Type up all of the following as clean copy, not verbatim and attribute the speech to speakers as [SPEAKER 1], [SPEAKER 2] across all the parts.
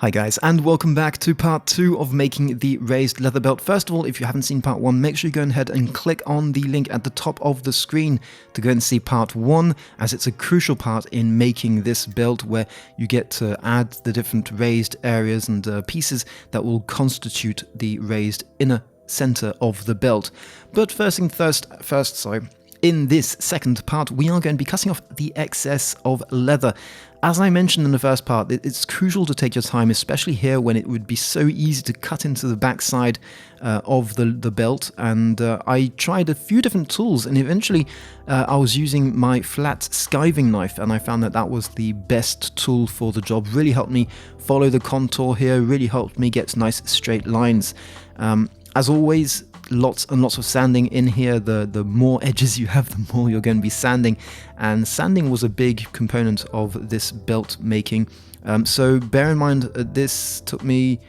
[SPEAKER 1] Hi guys, and welcome back to part 2 of making the raised leather belt. First of all, if you haven't seen part 1, make sure you go ahead and click on the link at the top of the screen to go and see part 1, as it's a crucial part in making this belt where you get to add the different raised areas and pieces that will constitute the raised inner center of the belt. But first thing first, in this second part, we are going to be cutting off the excess of leather. As I mentioned in the first part, it's crucial to take your time, especially here when it would be so easy to cut into the backside of the belt. And I tried a few different tools, and eventually I was using my flat skiving knife, and I found that that was the best tool for the job. Really helped me follow the contour here, really helped me get nice straight lines. As always, lots and lots of sanding in here. The more edges you have, the more you're going to be sanding, and sanding was a big component of this belt making. So bear in mind, this took me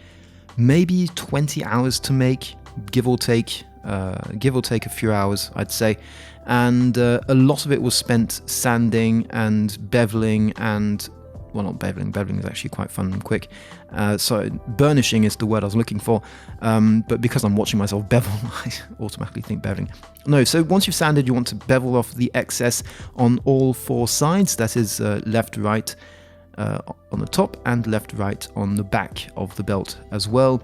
[SPEAKER 1] maybe 20 hours to make, give or take a few hours, I'd say. And a lot of it was spent sanding and beveling and, well, not beveling. Beveling is actually quite fun and quick. So burnishing is the word I was looking for. But because I'm watching myself bevel, I automatically think beveling. No, so once you've sanded, you want to bevel off the excess on all four sides. That is left, right on the top and left, right on the back of the belt as well.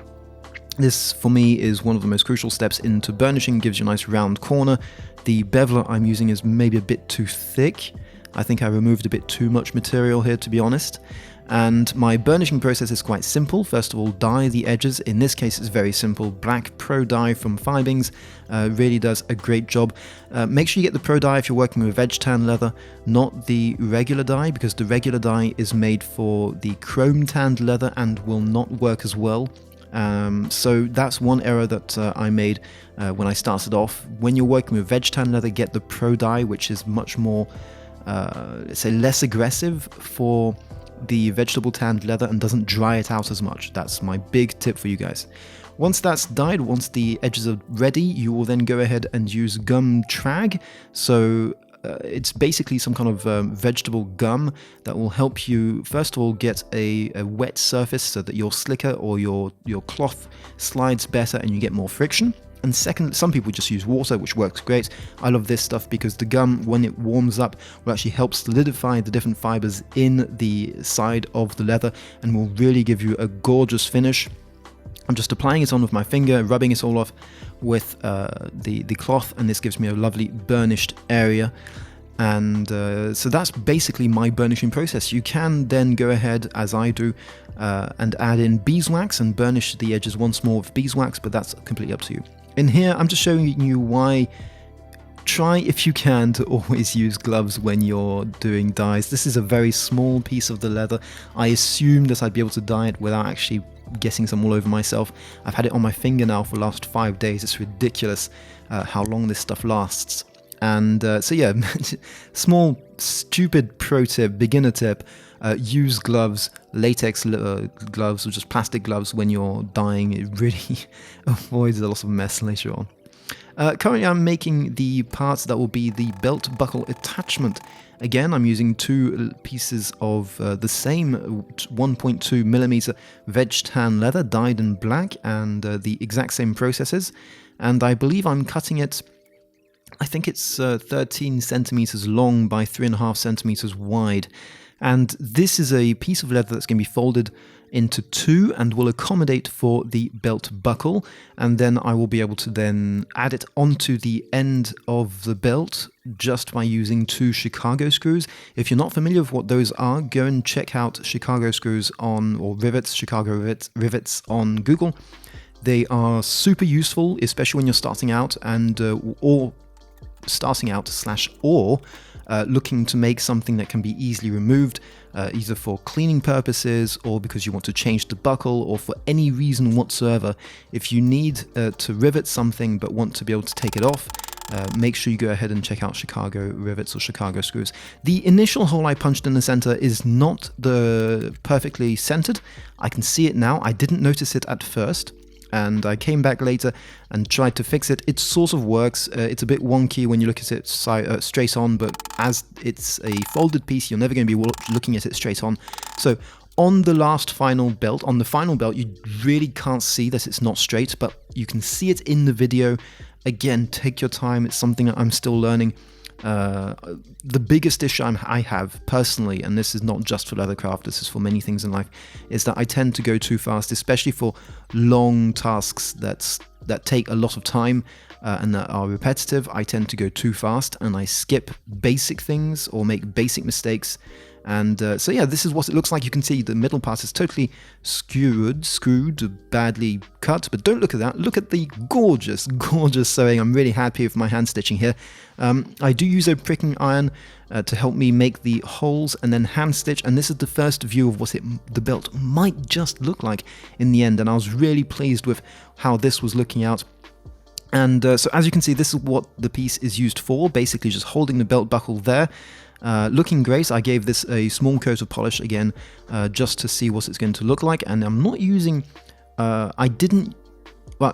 [SPEAKER 1] This, for me, is one of the most crucial steps into burnishing. Gives you a nice round corner. The beveler I'm using is maybe a bit too thick. I think I removed a bit too much material here, to be honest. And my burnishing process is quite simple. First of all, dye the edges. In this case, it's very simple. Black Pro dye from Fiebing really does a great job. Make sure you get the Pro dye if you're working with vegtan leather, not the regular dye, because the regular dye is made for the chrome tanned leather and will not work as well. So that's one error that I made when I started off. When you're working with vegtan leather, get the Pro dye, which is much more let's say less aggressive for the vegetable tanned leather and doesn't dry it out as much. That's my big tip for you guys. Once that's dyed, once the edges are ready, you will then go ahead and use gum trag. So it's basically some kind of vegetable gum that will help you, first of all, get a wet surface so that your slicker or your cloth slides better and you get more friction. And second, some people just use water, which works great. I love this stuff because the gum, when it warms up, will actually help solidify the different fibers in the side of the leather and will really give you a gorgeous finish. I'm just applying it on with my finger, rubbing it all off with the cloth, and this gives me a lovely burnished area. And so that's basically my burnishing process. You can then go ahead, as I do, and add in beeswax and burnish the edges once more with beeswax, but that's completely up to you. In here, I'm just showing you why. Try, if you can, to always use gloves when you're doing dyes. This is a very small piece of the leather. I assumed that I'd be able to dye it without actually getting some all over myself. I've had it on my finger now for the last 5 days. It's ridiculous how long this stuff lasts. And so yeah, small, stupid pro tip, beginner tip, use gloves, latex gloves or just plastic gloves when you're dyeing. It really avoids a lot of mess later on. Currently I'm making the parts that will be the belt buckle attachment. Again, I'm using 2 pieces of the same 1.2mm veg tan leather dyed in black and the exact same processes. And I believe I'm cutting it, I think it's 13 centimeters long by 3.5 centimeters wide. And this is a piece of leather that's going to be folded into 2 and will accommodate for the belt buckle. And then I will be able to then add it onto the end of the belt just by using 2 Chicago screws. If you're not familiar with what those are, go and check out Chicago screws or rivets, Chicago rivets on Google. They are super useful, especially when you're starting out and or looking to make something that can be easily removed, either for cleaning purposes or because you want to change the buckle or for any reason whatsoever. If you need to rivet something but want to be able to take it off, make sure you go ahead and check out Chicago rivets or Chicago screws. The initial hole I punched in the center is not perfectly centered. I can see it now. I didn't notice it at first. And I came back later and tried to fix it. It sort of works. It's a bit wonky when you look at it straight on, but as it's a folded piece, you're never going to be looking at it straight on. So On the last final belt, on the final belt, you really can't see that it's not straight, but you can see it in the video. Again, take your time. It's something that I'm still learning. The biggest issue I have personally, and this is not just for leathercraft, this is for many things in life, is that I tend to go too fast, especially for long tasks that take a lot of time and that are repetitive. I tend to go too fast and I skip basic things or make basic mistakes. And so yeah, this is what it looks like. You can see the middle part is totally screwed, badly cut, but don't look at that. Look at the gorgeous sewing. I'm really happy with my hand stitching here. I do use a pricking iron to help me make the holes and then hand stitch, and this is the first view of what the belt might just look like in the end, and I was really pleased with how this was looking out. And so as you can see, this is what the piece is used for, basically just holding the belt buckle there. Looking great. I gave this a small coat of polish again, just to see what it's going to look like, and I'm not using, well,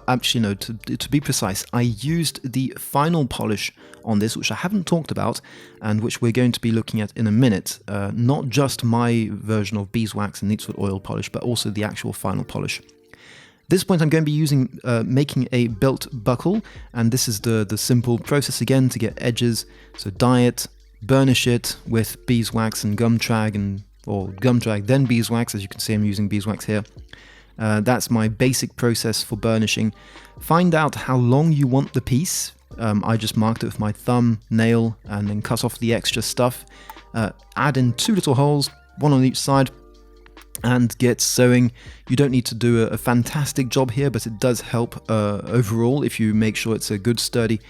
[SPEAKER 1] actually no, to be precise, I used the final polish on this, which I haven't talked about, and which we're going to be looking at in a minute. Not just my version of beeswax and neatswood oil polish, but also the actual final polish. At this point I'm going to be making a belt buckle, and this is the simple process again to get edges. So dye it, burnish it with beeswax and gum trag, or gum trag then beeswax. As you can see, I'm using beeswax here. That's my basic process for burnishing. Find out how long you want the piece. I just marked it with my thumb, nail, and then cut off the extra stuff. Add in 2 little holes, 1 on each side, and get sewing. You don't need to do a fantastic job here, but it does help overall if you make sure it's a good sturdy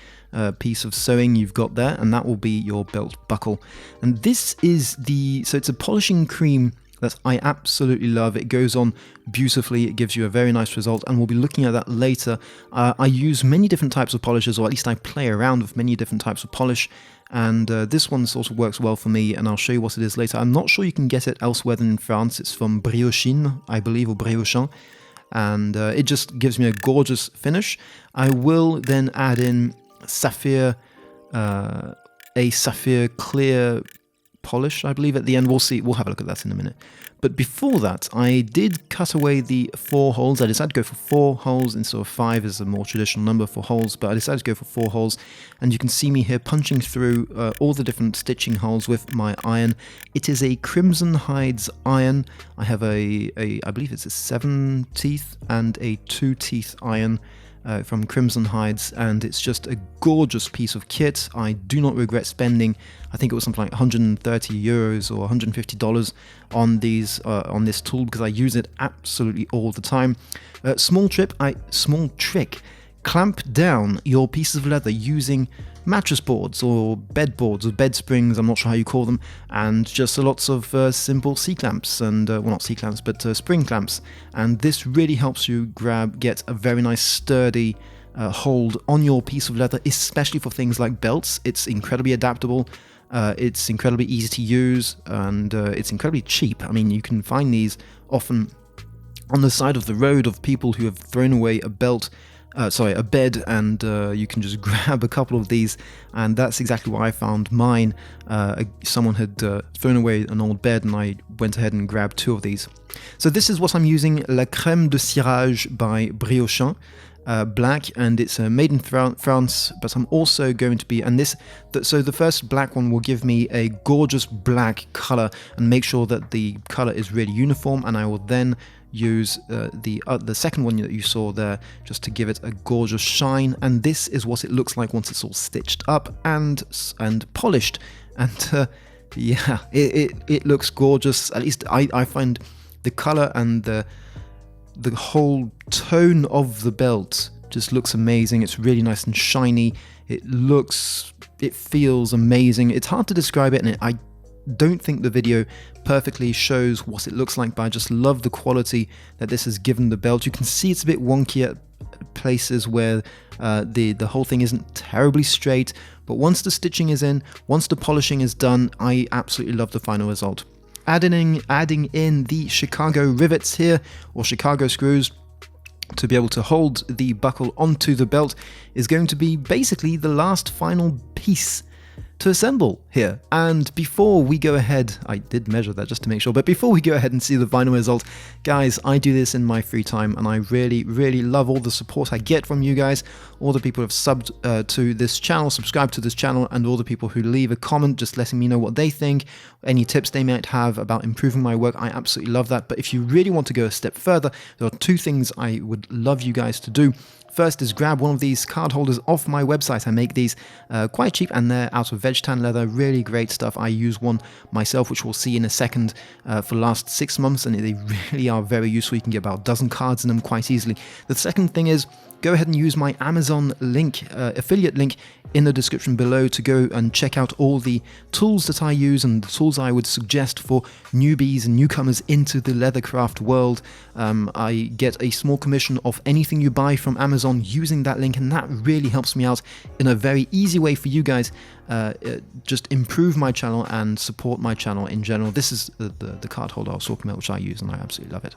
[SPEAKER 1] piece of sewing you've got there, and that will be your belt buckle. And this is so it's a polishing cream that I absolutely love. It goes on beautifully, it gives you a very nice result, and we'll be looking at that later. I use many different types of polishes, or at least I play around with many different types of polish, and this one sort of works well for me, and I'll show you what it is later. I'm not sure you can get it elsewhere than in France. It's from Burnishing, I believe, or Burnishing, and it just gives me a gorgeous finish. I will then add in sapphire, a sapphire clear polish, I believe, at the end. We'll see. We'll have a look at that in a minute. But before that, I did cut away the 4 holes. I decided to go for 4 holes instead of 5 is a more traditional number for holes, but I decided to go for 4 holes. And you can see me here punching through all the different stitching holes with my iron. It is a Crimson Hides iron. I have I believe it's a 7 teeth and a 2 teeth iron from Crimson Hides, and it's just a gorgeous piece of kit. I do not regret spending, I think it was something like €130 or $150 on this tool, because I use it absolutely all the time. Small trick, clamp down your pieces of leather using mattress boards or bed boards or bed springs, I'm not sure how you call them, and just lots of simple C-clamps, and well, not C-clamps, but spring clamps, and this really helps you get a very nice sturdy hold on your piece of leather, especially for things like belts. It's incredibly adaptable, it's incredibly easy to use, and it's incredibly cheap. I mean, you can find these often on the side of the road of people who have thrown away a bed, and you can just grab a couple of these, and that's exactly why I found mine. Someone had thrown away an old bed, and I went ahead and grabbed 2 of these. So this is what I'm using, La Crème de Cirage by Burnishing, black, and it's made in France, but I'm also going to be, so the first black one will give me a gorgeous black color and make sure that the color is really uniform, and I will then use the second one that you saw there just to give it a gorgeous shine, and this is what it looks like once it's all stitched up and polished, and yeah, it looks gorgeous. At least I find the color and the whole tone of the belt just looks amazing. It's really nice and shiny. It feels amazing. It's hard to describe it, and I don't think the video perfectly shows what it looks like, but I just love the quality that this has given the belt. You can see it's a bit wonky at places where the whole thing isn't terribly straight, but once the stitching is in, once the polishing is done, I absolutely love the final result. Adding in the Chicago rivets here, or Chicago screws, to be able to hold the buckle onto the belt is going to be basically the last final piece to assemble here. And before we go ahead, I did measure that just to make sure, but before we go ahead and see the final result, guys, I do this in my free time, and I really love all the support I get from you guys, all the people who have subbed to this channel, subscribed to this channel, and all the people who leave a comment just letting me know what they think, any tips they might have about improving my work. I absolutely love that. But if you really want to go a step further, there are two things I would love you guys to do. First is grab one of these card holders off my website. I make these quite cheap, and they're out of vegtan leather. Really great stuff. I use one myself, which we'll see in a second, for the last 6 months, and they really are very useful. You can get about a dozen cards in them quite easily. The second thing is, go ahead and use my Amazon link, affiliate link in the description below to go and check out all the tools that I use and the tools I would suggest for newbies and newcomers into the leathercraft world. I get a small commission of anything you buy from Amazon using that link, and that really helps me out in a very easy way for you guys. Just improve my channel and support my channel in general. This is the card holder I was talking about, which I use, and I absolutely love it.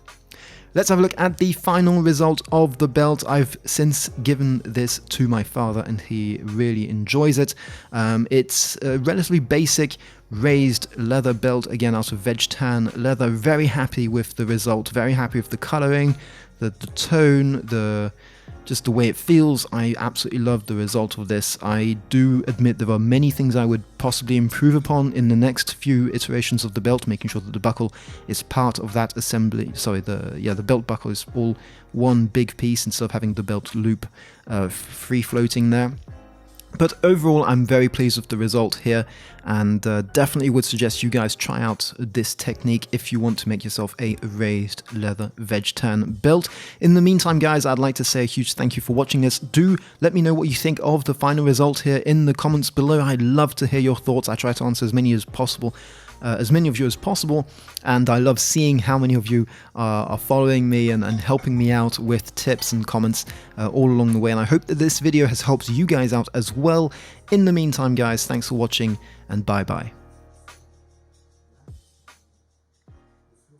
[SPEAKER 1] Let's have a look at the final result of the belt. I've since given this to my father, and he really enjoys it. It's a relatively basic raised leather belt, again out of vegtan leather. Very happy with the result, very happy with the coloring, the tone, just the way it feels. I absolutely love the result of this. I do admit there are many things I would possibly improve upon in the next few iterations of the belt, making sure that the buckle is part of that assembly. Sorry, the belt buckle is all one big piece instead of having the belt loop free floating there. But overall, I'm very pleased with the result here, and definitely would suggest you guys try out this technique if you want to make yourself a raised leather vegtan belt. In the meantime, guys, I'd like to say a huge thank you for watching this. Do let me know what you think of the final result here in the comments below. I'd love to hear your thoughts. I try to answer as many as possible. As many of you as possible, and I love seeing how many of you are following me and helping me out with tips and comments all along the way, and I hope that this video has helped you guys out as well. In the meantime, guys, thanks for watching, and bye bye.